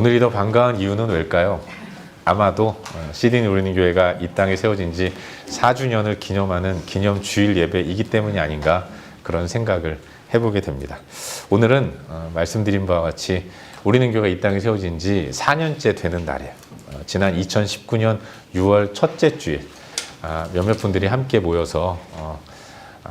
오늘이 더 반가운 이유는 왜일까요? 아마도 시드니 우리는 교회가 이 땅에 세워진 지 4주년을 기념하는 기념주일 예배이기 때문이 아닌가 그런 생각을 해보게 됩니다. 오늘은 말씀드린 바와 같이 우리는 교회가 이 땅에 세워진 지 4년째 되는 날이에요. 지난 2019년 6월 첫째 주일 몇몇 분들이 함께 모여서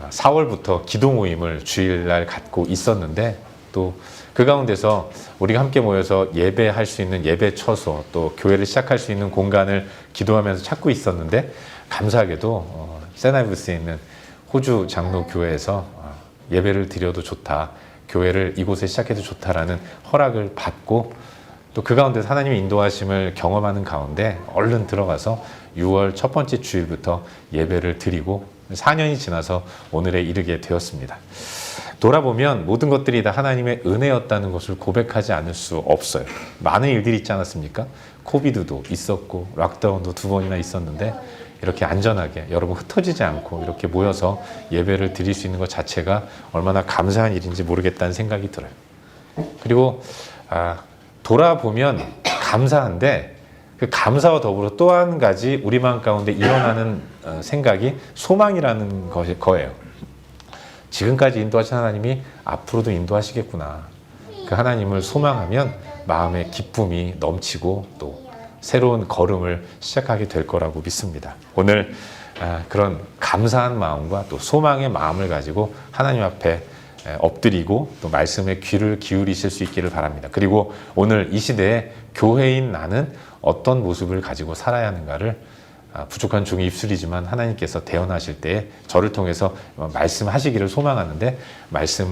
4월부터 기도 모임을 주일날 갖고 있었는데 또 그 가운데서 우리가 함께 모여서 예배할 수 있는 예배 처소 또 교회를 시작할 수 있는 공간을 기도하면서 찾고 있었는데 감사하게도 세나이브스에 있는 호주 장로교회에서 예배를 드려도 좋다, 교회를 이곳에 시작해도 좋다라는 허락을 받고 또 그 가운데서 하나님의 인도하심을 경험하는 가운데 얼른 들어가서 6월 첫 번째 주일부터 예배를 드리고 4년이 지나서 오늘에 이르게 되었습니다. 돌아보면 모든 것들이 다 하나님의 은혜였다는 것을 고백하지 않을 수 없어요. 많은 일들이 있지 않았습니까? 코비드도 있었고 락다운도 2번이나 있었는데 이렇게 안전하게 여러분 흩어지지 않고 이렇게 모여서 예배를 드릴 수 있는 것 자체가 얼마나 감사한 일인지 모르겠다는 생각이 들어요. 그리고 돌아보면 감사한데 그 감사와 더불어 또 한 가지 우리 마음 가운데 일어나는 생각이 소망이라는 거예요. 지금까지 인도하신 하나님이 앞으로도 인도하시겠구나. 그 하나님을 소망하면 마음의 기쁨이 넘치고 또 새로운 걸음을 시작하게 될 거라고 믿습니다. 오늘 그런 감사한 마음과 또 소망의 마음을 가지고 하나님 앞에 엎드리고 또 말씀에 귀를 기울이실 수 있기를 바랍니다. 그리고 오늘 이 시대에 교회인 나는 어떤 모습을 가지고 살아야 하는가를 부족한 종의 입술이지만 하나님께서 대언하실 때에 저를 통해서 말씀하시기를 소망하는데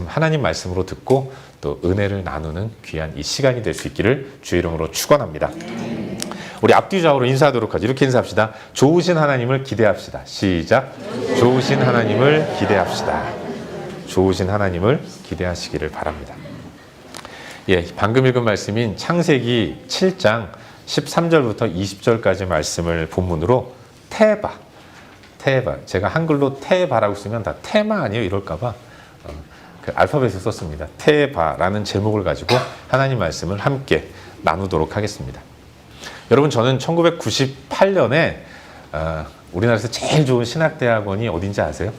하나님 말씀으로 듣고 또 은혜를 나누는 귀한 이 시간이 될 수 있기를 주의 이름으로 축원합니다. 우리 앞뒤 좌우로 인사하도록 하죠. 이렇게 인사합시다. 좋으신 하나님을 기대합시다. 시작. 좋으신 하나님을 기대합시다. 좋으신 하나님을 기대하시기를 바랍니다. 예, 방금 읽은 말씀인 창세기 7장 13절부터 20절까지 말씀을 본문으로 테바, 제가 한글로 테바라고 쓰면 다 테마 아니에요 이럴까봐 그 알파벳을 썼습니다. 테바라는 제목을 가지고 하나님 말씀을 함께 나누도록 하겠습니다. 여러분, 저는 1998년에 우리나라에서 제일 좋은 신학대학원이 어딘지 아세요?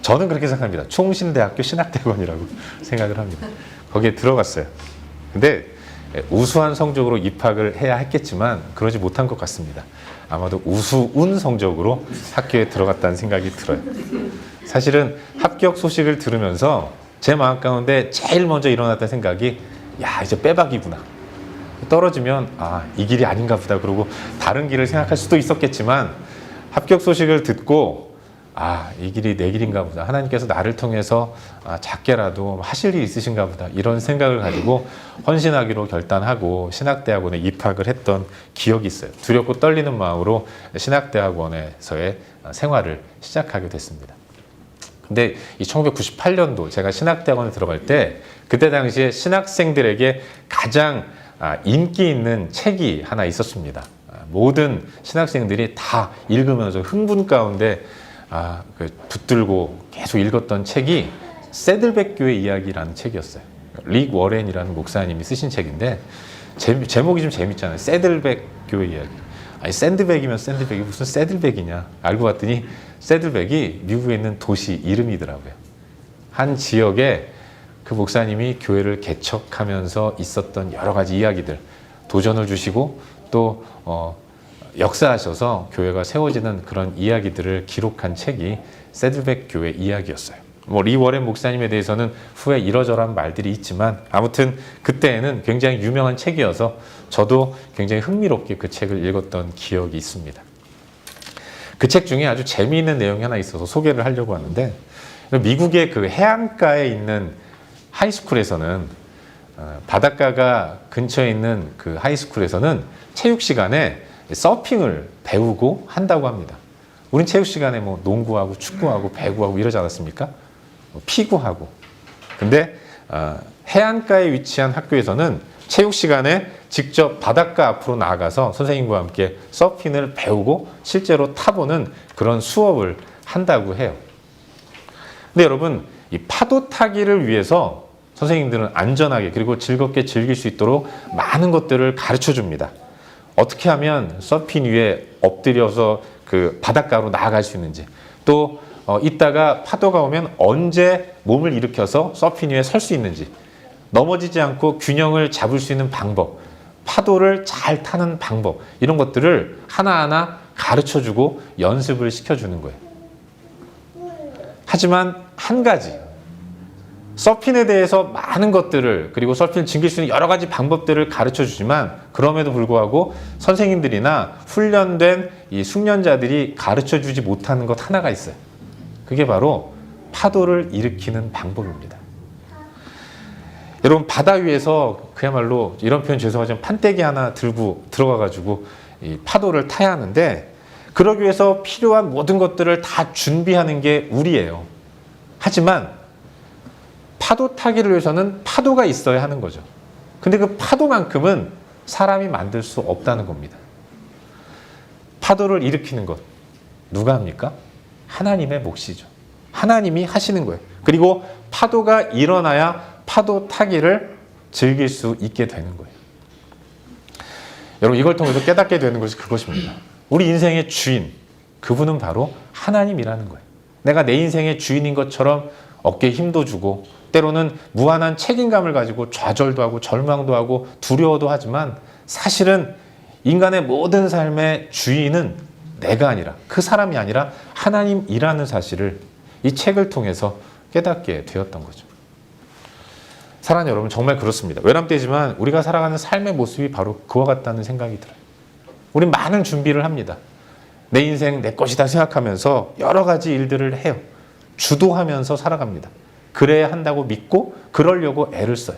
저는 그렇게 생각합니다. 총신대학교 신학대학원이라고 생각을 합니다. 거기에 들어갔어요. 근데 우수한 성적으로 입학을 해야 했겠지만 그러지 못한 것 같습니다. 아마도 우수운 성적으로 학교에 들어갔다는 생각이 들어요. 사실은 합격 소식을 들으면서 제 마음 가운데 제일 먼저 일어났던 생각이 이제 빼박이구나. 떨어지면 이 길이 아닌가 보다. 그러고 다른 길을 생각할 수도 있었겠지만 합격 소식을 듣고 이 길이 내 길인가 보다. 하나님께서 나를 통해서 작게라도 하실 일이 있으신가 보다. 이런 생각을 가지고 헌신하기로 결단하고 신학대학원에 입학을 했던 기억이 있어요. 두렵고 떨리는 마음으로 신학대학원에서의 생활을 시작하게 됐습니다. 근데 이 1998년도 제가 신학대학원에 들어갈 때 그때 당시에 신학생들에게 가장 인기 있는 책이 하나 있었습니다. 모든 신학생들이 다 읽으면서 흥분 가운데 붙들고 계속 읽었던 책이 새들백 교회 이야기라는 책이었어요. 릭 워렌이라는 목사님이 쓰신 책인데 제목이 좀 재밌잖아요. 새들백 교회 이야기. 샌드백이면 샌드백이 무슨 새들백이냐. 알고 봤더니 새들백이 미국에 있는 도시 이름이더라고요. 한 지역에 그 목사님이 교회를 개척하면서 있었던 여러 가지 이야기들, 도전을 주시고 또 역사하셔서 교회가 세워지는 그런 이야기들을 기록한 책이 새들백 교회 이야기였어요. 리 워렌 목사님에 대해서는 후에 이러저러한 말들이 있지만 아무튼 그때에는 굉장히 유명한 책이어서 저도 굉장히 흥미롭게 그 책을 읽었던 기억이 있습니다. 그 책 중에 아주 재미있는 내용이 하나 있어서 소개를 하려고 하는데, 미국의 그 해안가에 있는 하이스쿨에서는 바닷가가 근처에 있는 그 하이스쿨에서는 체육 시간에 서핑을 배우고 한다고 합니다. 우린 체육 시간에 농구하고 축구하고 배구하고 이러지 않았습니까? 피구하고. 근데 해안가에 위치한 학교에서는 체육 시간에 직접 바닷가 앞으로 나가서 선생님과 함께 서핑을 배우고 실제로 타보는 그런 수업을 한다고 해요. 근데 여러분, 이 파도 타기를 위해서 선생님들은 안전하게 그리고 즐겁게 즐길 수 있도록 많은 것들을 가르쳐 줍니다. 어떻게 하면 서핑 위에 엎드려서 그 바닷가로 나아갈 수 있는지, 또 이따가 파도가 오면 언제 몸을 일으켜서 서핑 위에 설 수 있는지, 넘어지지 않고 균형을 잡을 수 있는 방법, 파도를 잘 타는 방법, 이런 것들을 하나하나 가르쳐주고 연습을 시켜주는 거예요. 하지만 한 가지, 서핑에 대해서 많은 것들을, 그리고 서핑을 즐길 수 있는 여러 가지 방법들을 가르쳐 주지만, 그럼에도 불구하고 선생님들이나 훈련된 이 숙련자들이 가르쳐 주지 못하는 것 하나가 있어요. 그게 바로 파도를 일으키는 방법입니다. 여러분, 바다 위에서 그야말로, 이런 표현 죄송하지만 판때기 하나 들고 들어가가지고 이 파도를 타야 하는데, 그러기 위해서 필요한 모든 것들을 다 준비하는 게 우리예요. 하지만 파도 타기를 위해서는 파도가 있어야 하는 거죠. 근데 그 파도만큼은 사람이 만들 수 없다는 겁니다. 파도를 일으키는 것 누가 합니까? 하나님의 몫이죠. 하나님이 하시는 거예요. 그리고 파도가 일어나야 파도 타기를 즐길 수 있게 되는 거예요. 여러분, 이걸 통해서 깨닫게 되는 것이 그것입니다. 우리 인생의 주인, 그분은 바로 하나님이라는 거예요. 내가 내 인생의 주인인 것처럼 어깨에 힘도 주고, 때로는 무한한 책임감을 가지고 좌절도 하고 절망도 하고 두려워도 하지만, 사실은 인간의 모든 삶의 주인은 내가 아니라, 그 사람이 아니라 하나님이라는 사실을 이 책을 통해서 깨닫게 되었던 거죠. 사랑하는 여러분, 정말 그렇습니다. 외람되지만 우리가 살아가는 삶의 모습이 바로 그와 같다는 생각이 들어요. 우린 많은 준비를 합니다. 내 인생 내 것이다 생각하면서 여러 가지 일들을 해요. 주도하면서 살아갑니다. 그래야 한다고 믿고 그러려고 애를 써요.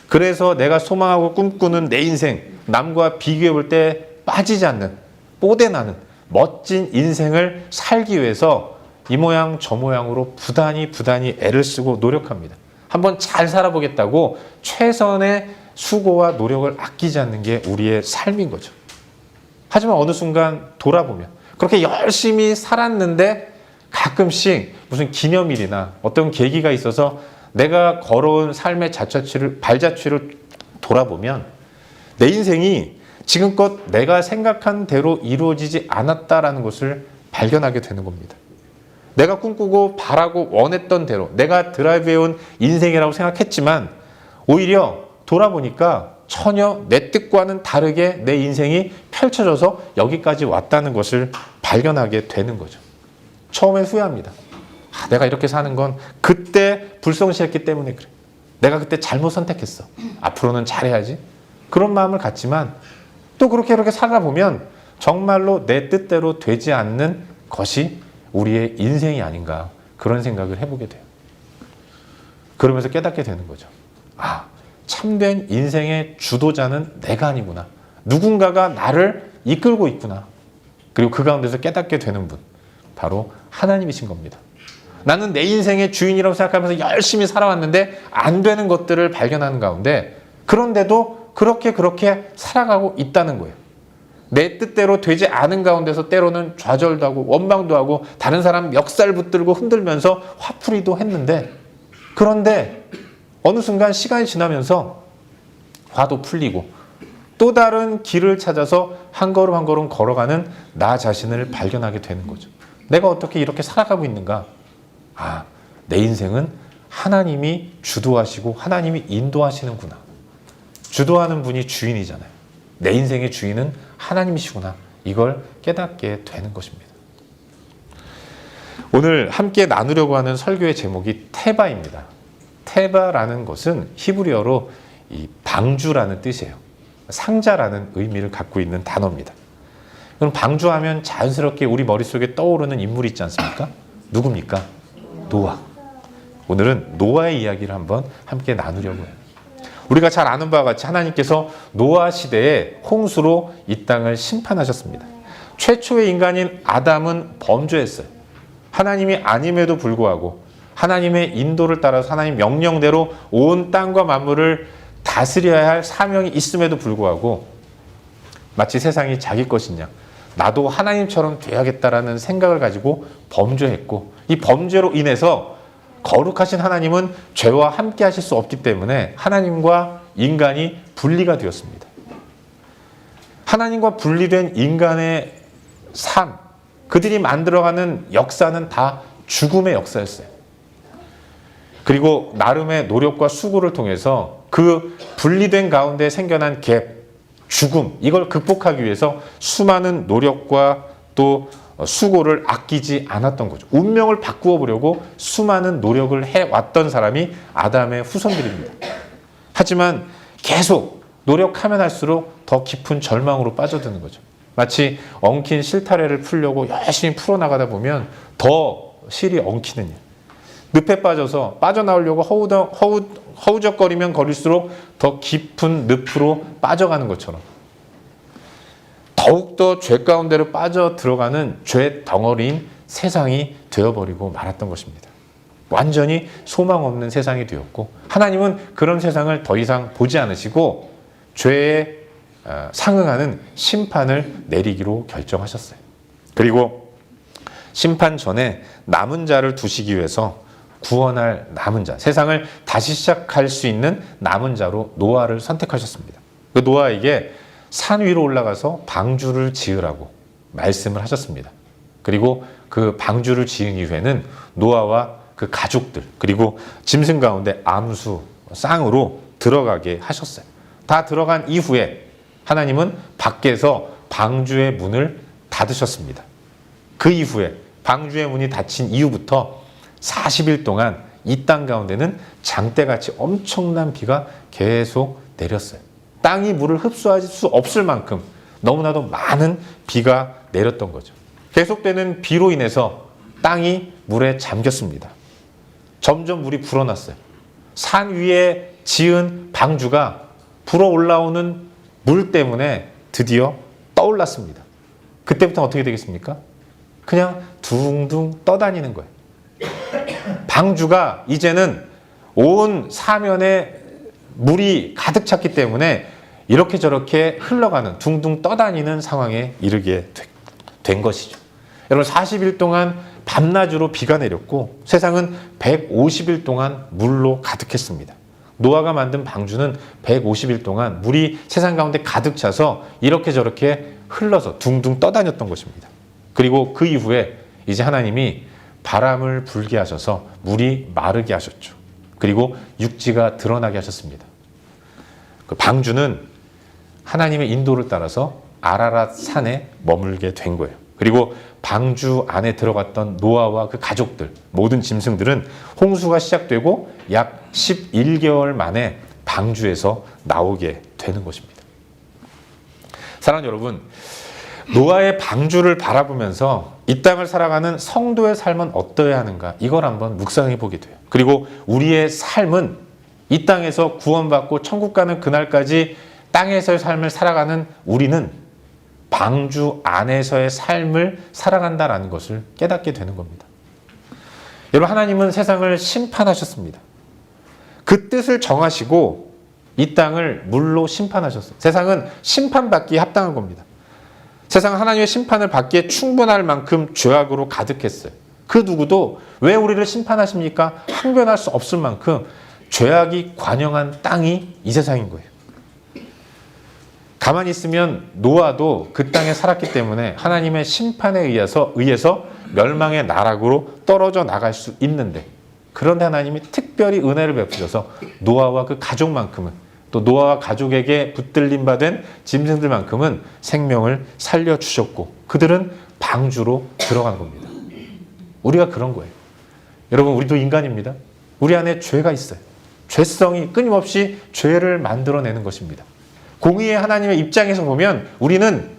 그래서 내가 소망하고 꿈꾸는 내 인생, 남과 비교해 볼 때 빠지지 않는, 뽀대나는 멋진 인생을 살기 위해서 이 모양 저 모양으로 부단히 애를 쓰고 노력합니다. 한번 잘 살아보겠다고 최선의 수고와 노력을 아끼지 않는 게 우리의 삶인 거죠. 하지만 어느 순간 돌아보면 그렇게 열심히 살았는데 가끔씩 무슨 기념일이나 어떤 계기가 있어서 내가 걸어온 삶의 발자취를 돌아보면 내 인생이 지금껏 내가 생각한 대로 이루어지지 않았다라는 것을 발견하게 되는 겁니다. 내가 꿈꾸고 바라고 원했던 대로 내가 드라이브해온 인생이라고 생각했지만, 오히려 돌아보니까 전혀 내 뜻과는 다르게 내 인생이 펼쳐져서 여기까지 왔다는 것을 발견하게 되는 거죠. 처음에 후회합니다. 내가 이렇게 사는 건 그때 불성실했기 때문에 그래. 내가 그때 잘못 선택했어. 앞으로는 잘해야지. 그런 마음을 갖지만 또 그렇게 살아보면 정말로 내 뜻대로 되지 않는 것이 우리의 인생이 아닌가, 그런 생각을 해보게 돼요. 그러면서 깨닫게 되는 거죠. 참된 인생의 주도자는 내가 아니구나. 누군가가 나를 이끌고 있구나. 그리고 그 가운데서 깨닫게 되는 분, 바로 하나님이신 겁니다. 나는 내 인생의 주인이라고 생각하면서 열심히 살아왔는데 안 되는 것들을 발견하는 가운데, 그런데도 그렇게 살아가고 있다는 거예요. 내 뜻대로 되지 않은 가운데서 때로는 좌절도 하고 원망도 하고 다른 사람 멱살 붙들고 흔들면서 화풀이도 했는데, 그런데 어느 순간 시간이 지나면서 화도 풀리고 또 다른 길을 찾아서 한 걸음 한 걸음 걸어가는 나 자신을 발견하게 되는 거죠. 내가 어떻게 이렇게 살아가고 있는가? 내 인생은 하나님이 주도하시고 하나님이 인도하시는구나. 주도하는 분이 주인이잖아요. 내 인생의 주인은 하나님이시구나. 이걸 깨닫게 되는 것입니다. 오늘 함께 나누려고 하는 설교의 제목이 테바입니다. 테바라는 것은 히브리어로 이 방주라는 뜻이에요. 상자라는 의미를 갖고 있는 단어입니다. 그럼 방주하면 자연스럽게 우리 머릿속에 떠오르는 인물이 있지 않습니까? 누굽니까? 노아. 오늘은 노아의 이야기를 한번 함께 나누려고 해요. 우리가 잘 아는 바와 같이 하나님께서 노아 시대에 홍수로 이 땅을 심판하셨습니다. 최초의 인간인 아담은 범죄했어요. 하나님이 아님에도 불구하고 하나님의 인도를 따라서 하나님 명령대로 온 땅과 만물을 다스려야 할 사명이 있음에도 불구하고 마치 세상이 자기 것이냐, 나도 하나님처럼 돼야겠다라는 생각을 가지고 범죄했고, 이 범죄로 인해서 거룩하신 하나님은 죄와 함께 하실 수 없기 때문에 하나님과 인간이 분리가 되었습니다. 하나님과 분리된 인간의 삶, 그들이 만들어가는 역사는 다 죽음의 역사였어요. 그리고 나름의 노력과 수고를 통해서 그 분리된 가운데 생겨난 갭, 죽음, 이걸 극복하기 위해서 수많은 노력과 또 수고를 아끼지 않았던 거죠. 운명을 바꾸어 보려고 수많은 노력을 해왔던 사람이 아담의 후손들입니다. 하지만 계속 노력하면 할수록 더 깊은 절망으로 빠져드는 거죠. 마치 엉킨 실타래를 풀려고 열심히 풀어나가다 보면 더 실이 엉키는 일. 늪에 빠져서 빠져나오려고 허우적거리면 거릴수록 더 깊은 늪으로 빠져가는 것처럼 더욱더 죄 가운데로 빠져 들어가는 죄 덩어리인 세상이 되어버리고 말았던 것입니다. 완전히 소망 없는 세상이 되었고 하나님은 그런 세상을 더 이상 보지 않으시고 죄에 상응하는 심판을 내리기로 결정하셨어요. 그리고 심판 전에 남은 자를 두시기 위해서 구원할 남은 자, 세상을 다시 시작할 수 있는 남은 자로 노아를 선택하셨습니다. 그 노아에게 산 위로 올라가서 방주를 지으라고 말씀을 하셨습니다. 그리고 그 방주를 지은 이후에는 노아와 그 가족들 그리고 짐승 가운데 암수, 쌍으로 들어가게 하셨어요. 다 들어간 이후에 하나님은 밖에서 방주의 문을 닫으셨습니다. 그 이후에 방주의 문이 닫힌 이후부터 40일 동안 이 땅 가운데는 장대같이 엄청난 비가 계속 내렸어요. 땅이 물을 흡수할 수 없을 만큼 너무나도 많은 비가 내렸던 거죠. 계속되는 비로 인해서 땅이 물에 잠겼습니다. 점점 물이 불어났어요. 산 위에 지은 방주가 불어 올라오는 물 때문에 드디어 떠올랐습니다. 그때부터 어떻게 되겠습니까? 그냥 둥둥 떠다니는 거예요. 방주가 이제는 온 사면에 물이 가득 찼기 때문에 이렇게 저렇게 흘러가는 둥둥 떠다니는 상황에 이르게 된 것이죠. 여러분 40일 동안 밤낮으로 비가 내렸고 세상은 150일 동안 물로 가득했습니다. 노아가 만든 방주는 150일 동안 물이 세상 가운데 가득 차서 이렇게 저렇게 흘러서 둥둥 떠다녔던 것입니다. 그리고 그 이후에 이제 하나님이 바람을 불게 하셔서 물이 마르게 하셨죠. 그리고 육지가 드러나게 하셨습니다. 그 방주는 하나님의 인도를 따라서 아라랏 산에 머물게 된 거예요. 그리고 방주 안에 들어갔던 노아와 그 가족들, 모든 짐승들은 홍수가 시작되고 약 11개월 만에 방주에서 나오게 되는 것입니다. 사랑하는 여러분, 노아의 방주를 바라보면서 이 땅을 살아가는 성도의 삶은 어떠해야 하는가, 이걸 한번 묵상해 보게 돼요. 그리고 우리의 삶은 이 땅에서 구원받고 천국 가는 그날까지 땅에서의 삶을 살아가는 우리는 방주 안에서의 삶을 살아간다라는 것을 깨닫게 되는 겁니다. 여러분, 하나님은 세상을 심판하셨습니다. 그 뜻을 정하시고 이 땅을 물로 심판하셨어요. 세상은 심판받기에 합당한 겁니다. 세상은 하나님의 심판을 받기에 충분할 만큼 죄악으로 가득했어요. 그 누구도 왜 우리를 심판하십니까? 항변할 수 없을 만큼 죄악이 관영한 땅이 이 세상인 거예요. 가만히 있으면 노아도 그 땅에 살았기 때문에 하나님의 심판에 의해서 멸망의 나락으로 떨어져 나갈 수 있는데, 그런데 하나님이 특별히 은혜를 베푸셔서 노아와 그 가족만큼은, 또 노아와 가족에게 붙들림 받은 짐승들만큼은 생명을 살려주셨고 그들은 방주로 들어간 겁니다. 우리가 그런 거예요. 여러분, 우리도 인간입니다. 우리 안에 죄가 있어요. 죄성이 끊임없이 죄를 만들어내는 것입니다. 공의의 하나님의 입장에서 보면 우리는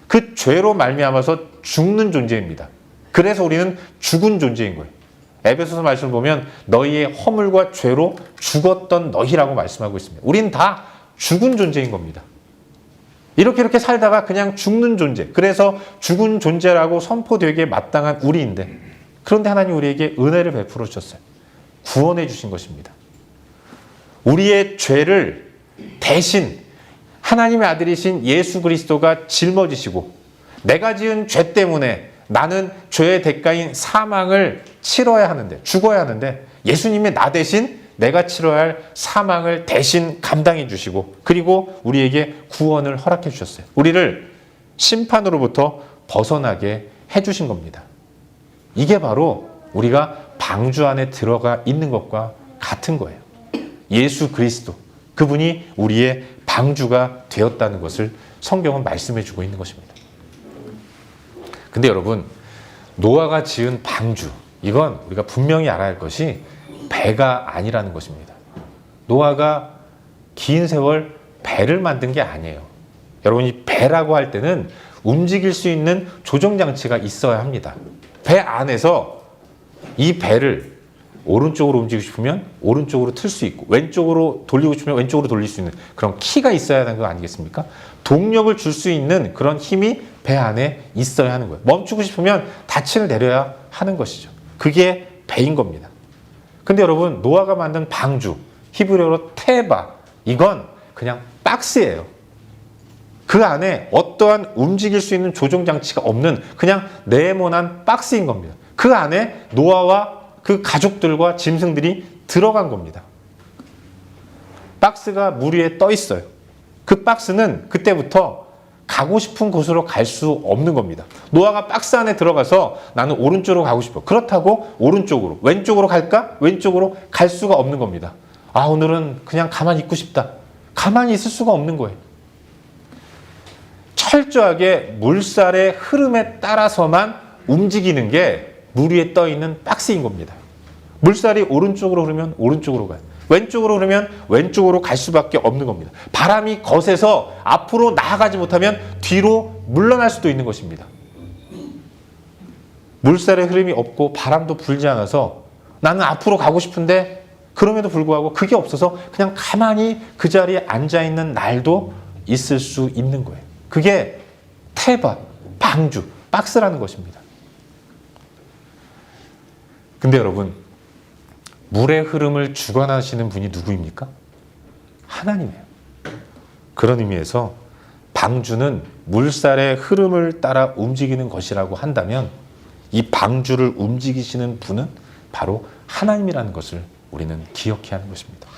그 죄로 말미암아서 죽는 존재입니다. 그래서 우리는 죽은 존재인 거예요. 에베소서 말씀을 보면 너희의 허물과 죄로 죽었던 너희라고 말씀하고 있습니다. 우린 다 죽은 존재인 겁니다. 이렇게 살다가 그냥 죽는 존재, 그래서 죽은 존재라고 선포되기에 마땅한 우리인데, 그런데 하나님 우리에게 은혜를 베풀어 주셨어요. 구원해 주신 것입니다. 우리의 죄를 대신 하나님의 아들이신 예수 그리스도가 짊어지시고 내가 지은 죄 때문에 나는 죄의 대가인 사망을 치러야 하는데, 죽어야 하는데 예수님이 나 대신 내가 치러야 할 사망을 대신 감당해 주시고, 그리고 우리에게 구원을 허락해 주셨어요. 우리를 심판으로부터 벗어나게 해 주신 겁니다. 이게 바로 우리가 방주 안에 들어가 있는 것과 같은 거예요. 예수 그리스도, 그분이 우리의 방주가 되었다는 것을 성경은 말씀해 주고 있는 것입니다. 근데 여러분, 노아가 지은 방주, 이건 우리가 분명히 알아야 할 것이 배가 아니라는 것입니다. 노아가 긴 세월 배를 만든 게 아니에요. 여러분, 이 배라고 할 때는 움직일 수 있는 조종장치가 있어야 합니다. 배 안에서 이 배를 오른쪽으로 움직이고 싶으면 오른쪽으로 틀 수 있고, 왼쪽으로 돌리고 싶으면 왼쪽으로 돌릴 수 있는 그런 키가 있어야 하는 거 아니겠습니까? 동력을 줄 수 있는 그런 힘이 배 안에 있어야 하는 거예요. 멈추고 싶으면 닻을 내려야 하는 것이죠. 그게 배인 겁니다. 근데 여러분, 노아가 만든 방주, 히브리어로 테바, 이건 그냥 박스예요. 그 안에 어떠한 움직일 수 있는 조종장치가 없는 그냥 네모난 박스인 겁니다. 그 안에 노아와 그 가족들과 짐승들이 들어간 겁니다. 박스가 물 위에 떠 있어요. 그 박스는 그때부터 가고 싶은 곳으로 갈 수 없는 겁니다. 노아가 박스 안에 들어가서 나는 오른쪽으로 가고 싶어. 그렇다고 오른쪽으로, 왼쪽으로 갈까? 왼쪽으로 갈 수가 없는 겁니다. 아, 오늘은 그냥 가만히 있고 싶다. 가만히 있을 수가 없는 거예요. 철저하게 물살의 흐름에 따라서만 움직이는 게 물 위에 떠 있는 박스인 겁니다. 물살이 오른쪽으로 흐르면 오른쪽으로 가요. 왼쪽으로 흐르면 왼쪽으로 갈 수밖에 없는 겁니다. 바람이 거세서 앞으로 나아가지 못하면 뒤로 물러날 수도 있는 것입니다. 물살의 흐름이 없고 바람도 불지 않아서 나는 앞으로 가고 싶은데 그럼에도 불구하고 그게 없어서 그냥 가만히 그 자리에 앉아있는 날도 있을 수 있는 거예요. 그게 테바, 방주, 박스라는 것입니다. 근데 여러분, 물의 흐름을 주관하시는 분이 누구입니까? 하나님이에요. 그런 의미에서 방주는 물살의 흐름을 따라 움직이는 것이라고 한다면 이 방주를 움직이시는 분은 바로 하나님이라는 것을 우리는 기억해야 하는 것입니다.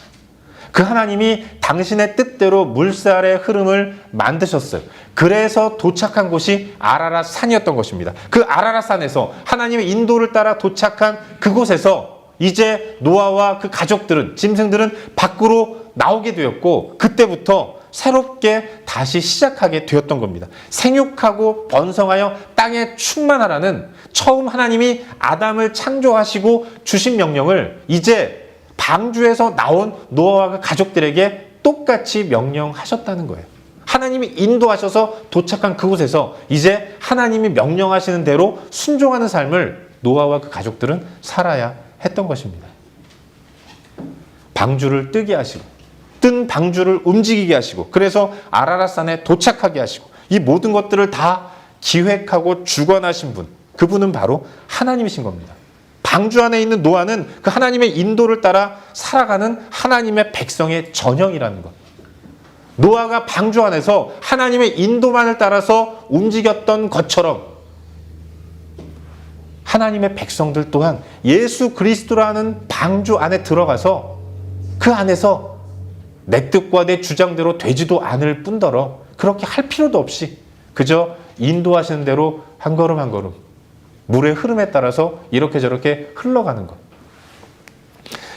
그 하나님이 당신의 뜻대로 물살의 흐름을 만드셨어요. 그래서 도착한 곳이 아라랏 산이었던 것입니다. 그 아라랏 산에서 하나님의 인도를 따라 도착한 그곳에서 이제 노아와 그 가족들은, 짐승들은 밖으로 나오게 되었고, 그때부터 새롭게 다시 시작하게 되었던 겁니다. 생육하고 번성하여 땅에 충만하라는 처음 하나님이 아담을 창조하시고 주신 명령을 이제 방주에서 나온 노아와 그 가족들에게 똑같이 명령하셨다는 거예요. 하나님이 인도하셔서 도착한 그곳에서 이제 하나님이 명령하시는 대로 순종하는 삶을 노아와 그 가족들은 살아야 했던 것입니다. 방주를 뜨게 하시고, 뜬 방주를 움직이게 하시고, 그래서 아라랏산에 도착하게 하시고, 이 모든 것들을 다 기획하고 주관하신 분, 그분은 바로 하나님이신 겁니다. 방주 안에 있는 노아는 그 하나님의 인도를 따라 살아가는 하나님의 백성의 전형이라는 것. 노아가 방주 안에서 하나님의 인도만을 따라서 움직였던 것처럼 하나님의 백성들 또한 예수 그리스도라는 방주 안에 들어가서 그 안에서 내 뜻과 내 주장대로 되지도 않을 뿐더러 그렇게 할 필요도 없이 그저 인도하시는 대로 한 걸음 한 걸음 물의 흐름에 따라서 이렇게 저렇게 흘러가는 것.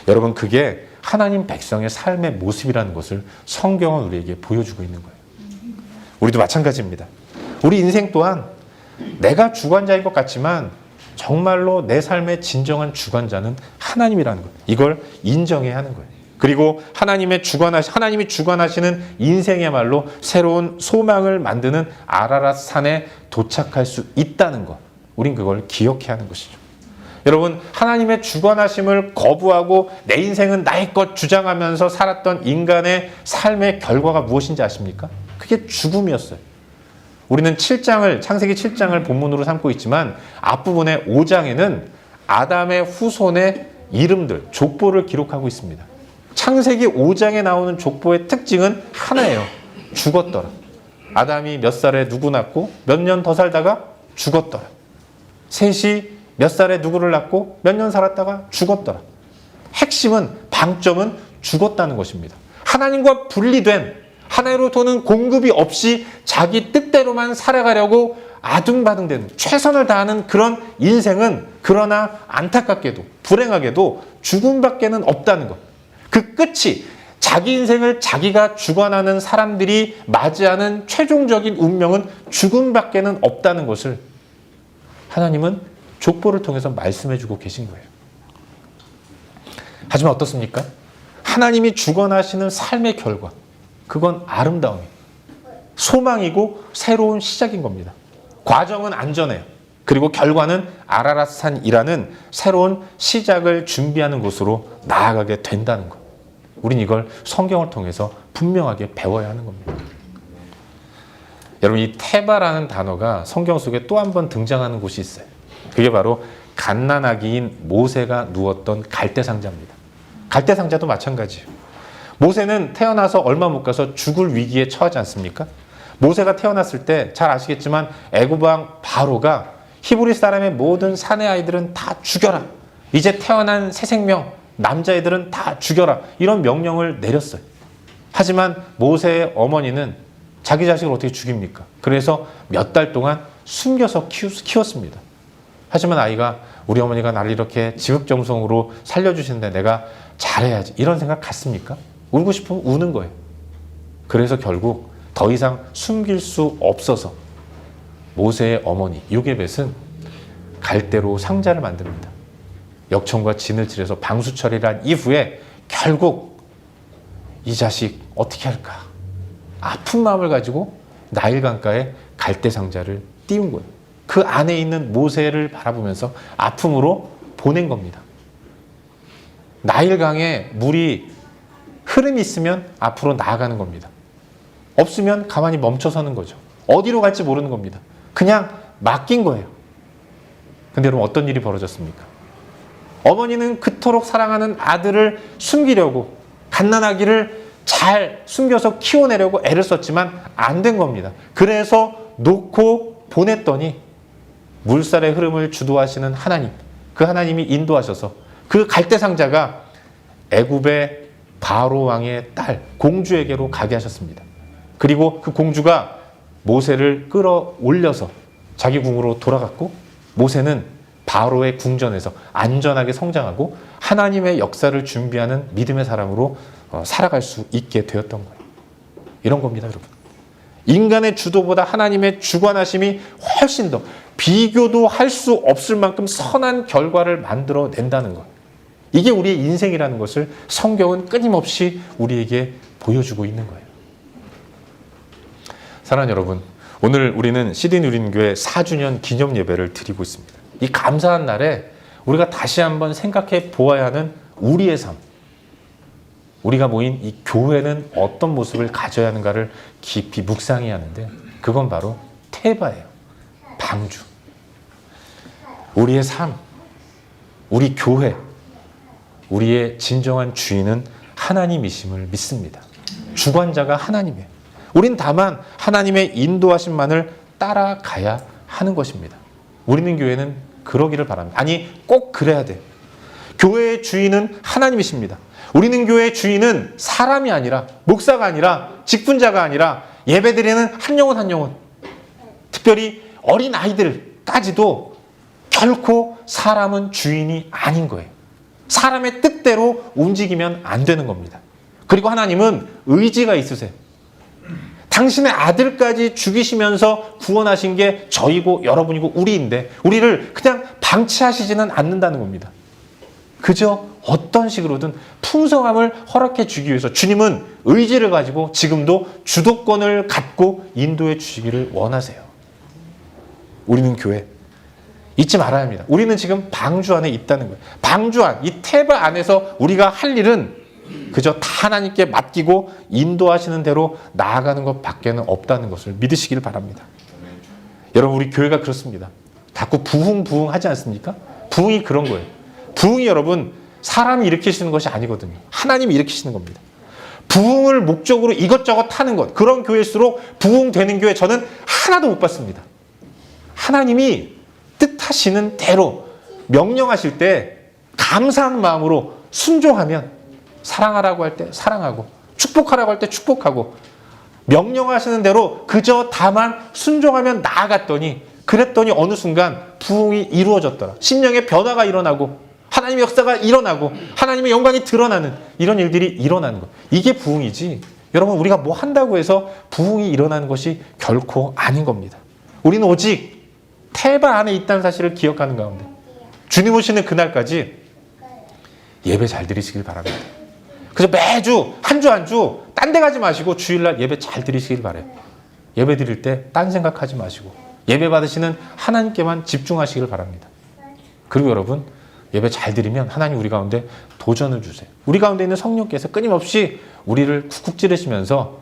여러분, 그게 하나님 백성의 삶의 모습이라는 것을 성경은 우리에게 보여주고 있는 거예요. 우리도 마찬가지입니다. 우리 인생 또한 내가 주관자인 것 같지만 정말로 내 삶의 진정한 주관자는 하나님이라는 것. 이걸 인정해야 하는 거예요. 그리고 하나님이 주관하시는 인생이야말로 새로운 소망을 만드는 아라랏 산에 도착할 수 있다는 것. 우린 그걸 기억해야 하는 것이죠. 여러분, 하나님의 주관하심을 거부하고 내 인생은 나의 것 주장하면서 살았던 인간의 삶의 결과가 무엇인지 아십니까? 그게 죽음이었어요. 우리는 창세기 7장을 본문으로 삼고 있지만 앞부분의 5장에는 아담의 후손의 이름들, 족보를 기록하고 있습니다. 창세기 5장에 나오는 족보의 특징은 하나예요. 죽었더라. 아담이 몇 살에 누구 낳고 몇 년 더 살다가 죽었더라. 셋이 몇 살에 누구를 낳고 몇 년 살았다가 죽었더라. 핵심은, 방점은 죽었다는 것입니다. 하나님과 분리된, 하나님으로부터는 공급이 없이 자기 뜻대로만 살아가려고 아둥바둥대는, 최선을 다하는 그런 인생은, 그러나 안타깝게도 불행하게도 죽음밖에는 없다는 것. 그 끝이, 자기 인생을 자기가 주관하는 사람들이 맞이하는 최종적인 운명은 죽음밖에는 없다는 것을 하나님은 족보를 통해서 말씀해 주고 계신 거예요. 하지만 어떻습니까? 하나님이 주관하시는 삶의 결과, 그건 아름다움이에요. 소망이고 새로운 시작인 겁니다. 과정은 안전해요. 그리고 결과는 아라랏산이라는 새로운 시작을 준비하는 곳으로 나아가게 된다는 것. 우린 이걸 성경을 통해서 분명하게 배워야 하는 겁니다. 여러분, 이 테바라는 단어가 성경 속에 또 한 번 등장하는 곳이 있어요. 그게 바로 갓난아기인 모세가 누웠던 갈대상자입니다. 갈대상자도 마찬가지예요. 모세는 태어나서 얼마 못 가서 죽을 위기에 처하지 않습니까? 모세가 태어났을 때 잘 아시겠지만 애굽 왕 바로가 히브리 사람의 모든 사내 아이들은 다 죽여라. 이제 태어난 새 생명, 남자애들은 다 죽여라. 이런 명령을 내렸어요. 하지만 모세의 어머니는 자기 자식을 어떻게 죽입니까? 그래서 몇 달 동안 숨겨서 키웠습니다. 하지만 아이가, 우리 어머니가 나를 이렇게 지극정성으로 살려주시는데 내가 잘해야지, 이런 생각 갖습니까? 울고 싶으면 우는 거예요. 그래서 결국 더 이상 숨길 수 없어서 모세의 어머니 요게벳은 갈대로 상자를 만듭니다. 역청과 진을 칠해서 방수 처리를 한 이후에 결국 이 자식 어떻게 할까? 아픈 마음을 가지고 나일강가에 갈대 상자를 띄운 거예요. 그 안에 있는 모세를 바라보면서 아픔으로 보낸 겁니다. 나일강에 물이 흐름이 있으면 앞으로 나아가는 겁니다. 없으면 가만히 멈춰서는 거죠. 어디로 갈지 모르는 겁니다. 그냥 맡긴 거예요. 근데 여러분, 어떤 일이 벌어졌습니까? 어머니는 그토록 사랑하는 아들을 숨기려고 갓난아기를 잘 숨겨서 키워내려고 애를 썼지만 안 된 겁니다. 그래서 놓고 보냈더니 물살의 흐름을 주도하시는 하나님, 그 하나님이 인도하셔서 그 갈대상자가 애굽의 바로 왕의 딸 공주에게로 가게 하셨습니다. 그리고 그 공주가 모세를 끌어올려서 자기 궁으로 돌아갔고, 모세는 바로의 궁전에서 안전하게 성장하고 하나님의 역사를 준비하는 믿음의 사람으로 살아갈 수 있게 되었던 거예요. 이런 겁니다, 여러분. 인간의 주도보다 하나님의 주관하심이 훨씬 더, 비교도 할 수 없을 만큼 선한 결과를 만들어낸다는 것. 이게 우리의 인생이라는 것을 성경은 끊임없이 우리에게 보여주고 있는 거예요. 사랑하는 여러분, 오늘 우리는 시드니 우리는교회 4주년 기념 예배를 드리고 있습니다. 이 감사한 날에 우리가 다시 한번 생각해 보아야 하는 우리의 삶, 우리가 모인 이 교회는 어떤 모습을 가져야 하는가를 깊이 묵상해야 하는데, 그건 바로 테바예요. 방주. 우리의 삶, 우리 교회, 우리의 진정한 주인은 하나님이심을 믿습니다. 주관자가 하나님이에요. 우린 다만 하나님의 인도하심만을 따라가야 하는 것입니다. 우리는 교회는 그러기를 바랍니다. 아니, 꼭 그래야 돼요. 교회의 주인은 하나님이십니다. 우리는 교회의 주인은 사람이 아니라, 목사가 아니라, 직분자가 아니라 예배드리는 한 영혼 한 영혼, 특별히 어린 아이들까지도 결코 사람은 주인이 아닌 거예요. 사람의 뜻대로 움직이면 안 되는 겁니다. 그리고 하나님은 의지가 있으세요. 당신의 아들까지 죽이시면서 구원하신 게 저희고 여러분이고 우리인데, 우리를 그냥 방치하시지는 않는다는 겁니다. 그저 어떤 식으로든 풍성함을 허락해 주기 위해서 주님은 의지를 가지고 지금도 주도권을 갖고 인도해 주시기를 원하세요. 우리는 교회, 잊지 말아야 합니다. 우리는 지금 방주 안에 있다는 거예요. 방주 안, 이 테바 안에서 우리가 할 일은 그저 다 하나님께 맡기고 인도하시는 대로 나아가는 것밖에는 없다는 것을 믿으시기를 바랍니다. 여러분, 우리 교회가 그렇습니다. 자꾸 부흥하지 않습니까? 부흥이 그런 거예요. 부흥이 여러분, 사람이 일으키시는 것이 아니거든요. 하나님이 일으키시는 겁니다. 부흥을 목적으로 이것저것 하는 것, 그런 교회일수록 부흥되는 교회 저는 하나도 못 봤습니다. 하나님이 뜻하시는 대로 명령하실 때 감사한 마음으로 순종하면 사랑하라고 할 때 사랑하고 축복하라고 할 때 축복하고 명령하시는 대로 그저 다만 순종하면 나아갔더니 그랬더니 어느 순간 부흥이 이루어졌더라. 심령의 변화가 일어나고 하나님의 역사가 일어나고 하나님의 영광이 드러나는 이런 일들이 일어나는 것. 이게 부흥이지. 여러분 우리가 뭐 한다고 해서 부흥이 일어나는 것이 결코 아닌 겁니다. 우리는 오직 태바 안에 있다는 사실을 기억하는 가운데 주님 오시는 그날까지 예배 잘 드리시길 바랍니다. 그래서 매주 한 주 한 주 딴 데 가지 마시고 주일날 예배 잘 드리시길 바라요. 예배 드릴 때 딴 생각하지 마시고 예배 받으시는 하나님께만 집중하시길 바랍니다. 그리고 여러분 예배 잘 드리면 하나님 우리 가운데 도전을 주세요. 우리 가운데 있는 성령께서 끊임없이 우리를 쿡쿡 찌르시면서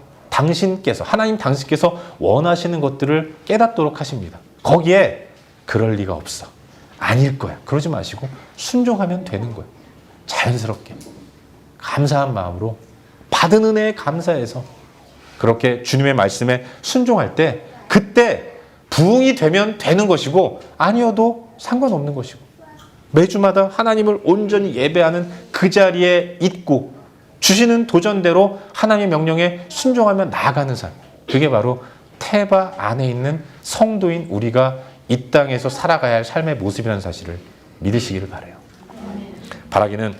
하나님 당신께서 원하시는 것들을 깨닫도록 하십니다. 거기에 그럴 리가 없어. 아닐 거야. 그러지 마시고 순종하면 되는 거예요. 자연스럽게. 감사한 마음으로 받은 은혜에 감사해서 그렇게 주님의 말씀에 순종할 때 그때 부흥이 되면 되는 것이고 아니어도 상관없는 것이고 매주마다 하나님을 온전히 예배하는 그 자리에 있고 주시는 도전대로 하나님의 명령에 순종하며 나아가는 삶. 그게 바로 태바 안에 있는 성도인 우리가 이 땅에서 살아가야 할 삶의 모습이라는 사실을 믿으시기를 바라요. 바라기는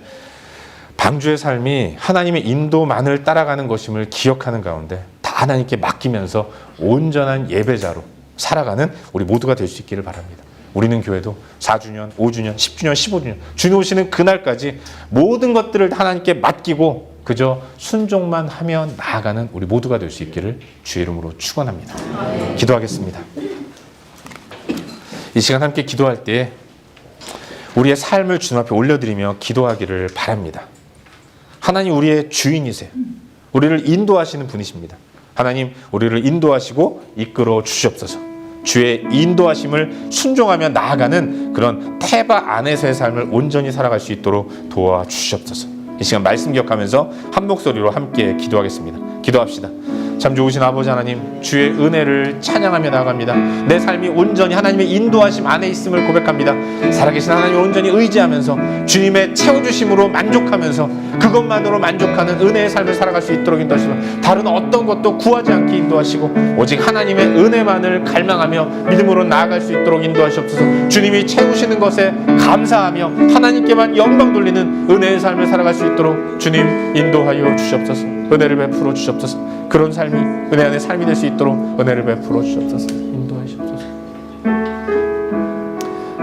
방주의 삶이 하나님의 인도만을 따라가는 것임을 기억하는 가운데 다 하나님께 맡기면서 온전한 예배자로 살아가는 우리 모두가 될 수 있기를 바랍니다. 우리는 교회도 4주년, 5주년, 10주년, 15주년 주님 오시는 그날까지 모든 것들을 하나님께 맡기고 그저 순종만 하며 나아가는 우리 모두가 될 수 있기를 주의 이름으로 축원합니다. 기도하겠습니다. 이 시간 함께 기도할 때 우리의 삶을 주님 앞에 올려드리며 기도하기를 바랍니다. 하나님 우리의 주인이세요. 우리를 인도하시는 분이십니다. 하나님 우리를 인도하시고 이끌어 주시옵소서. 주의 인도하심을 순종하며 나아가는 그런 태바 안에서의 삶을 온전히 살아갈 수 있도록 도와주시옵소서. 이 시간 말씀 기억하면서 한 목소리로 함께 기도하겠습니다. 기도합시다. 참 좋으신 아버지 하나님, 주의 은혜를 찬양하며 나아갑니다. 내 삶이 온전히 하나님의 인도하심 안에 있음을 고백합니다. 살아계신 하나님을 온전히 의지하면서 주님의 채워주심으로 만족하면서 그것만으로 만족하는 은혜의 삶을 살아갈 수 있도록 인도하시고 다른 어떤 것도 구하지 않게 인도하시고 오직 하나님의 은혜만을 갈망하며 믿음으로 나아갈 수 있도록 인도하시옵소서. 주님이 채우시는 것에 감사하며 하나님께만 영광 돌리는 은혜의 삶을 살아갈 수 있도록 주님 인도하여 주시옵소서. 은혜를 베풀어 주시옵소서. 그런 삶이 은혜 안의 삶이 될 수 있도록 은혜를 베풀어 주시옵소서. 인도하시옵소서.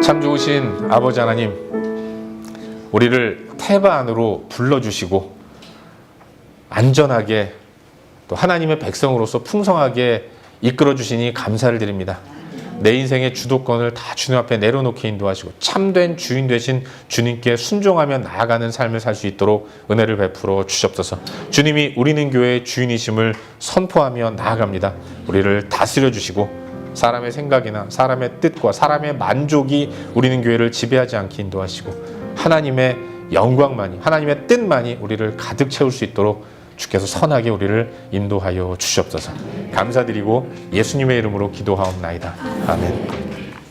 참 좋으신 아버지 하나님, 우리를 태바 안으로 불러주시고 안전하게 또 하나님의 백성으로서 풍성하게 이끌어 주시니 감사를 드립니다. 내 인생의 주도권을 다 주님 앞에 내려놓게 인도하시고 참된 주인 되신 주님께 순종하며 나아가는 삶을 살 수 있도록 은혜를 베풀어 주시옵소서. 주님이 우리는 교회의 주인이심을 선포하며 나아갑니다. 우리를 다스려 주시고 사람의 생각이나 사람의 뜻과 사람의 만족이 우리는 교회를 지배하지 않게 인도하시고 하나님의 영광만이 하나님의 뜻만이 우리를 가득 채울 수 있도록 주께서 선하게 우리를 인도하여 주시옵소서. 감사드리고 예수님의 이름으로 기도하옵나이다. 아멘.